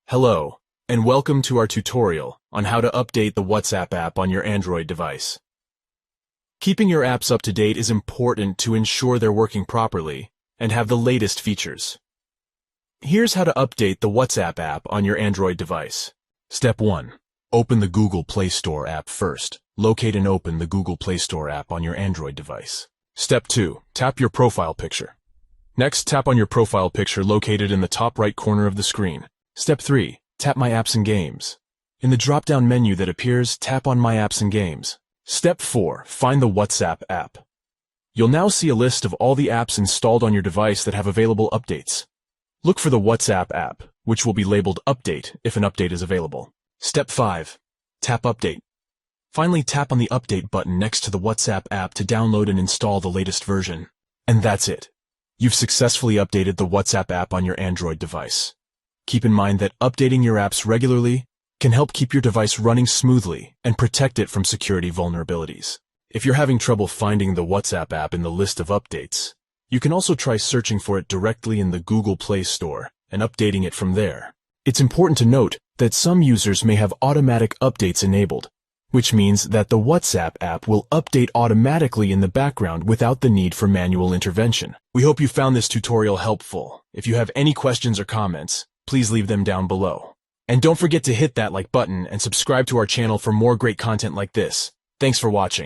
Hello, and welcome to our tutorial on how to update the WhatsApp app on your Android device. Keeping your apps up to date is important to ensure they're working properly and have the latest features. Here's how to update the WhatsApp app on your Android device. Step 1. Open the Google Play Store app first. Locate and open the Google Play Store app on your Android device. Step 2. Tap your profile picture. Next, tap on your profile picture located in the top right corner of the screen. Step 3. Tap My Apps and Games. In the drop-down menu that appears, tap on My Apps and Games. Step 4. Find the WhatsApp app. You'll now see a list of all the apps installed on your device that have available updates. Look for the WhatsApp app, which will be labeled Update if an update is available. Step 5. Tap Update. Finally, tap on the Update button next to the WhatsApp app to download and install the latest version. And that's it. You've successfully updated the WhatsApp app on your Android device. Keep in mind that updating your apps regularly can help keep your device running smoothly and protect it from security vulnerabilities. If you're having trouble finding the WhatsApp app in the list of updates, you can also try searching for it directly in the Google Play Store and updating it from there. It's important to note that some users may have automatic updates enabled, which means that the WhatsApp app will update automatically in the background without the need for manual intervention. We hope you found this tutorial helpful. If you have any questions or comments, please leave them down below. And don't forget to hit that like button and subscribe to our channel for more great content like this. Thanks for watching.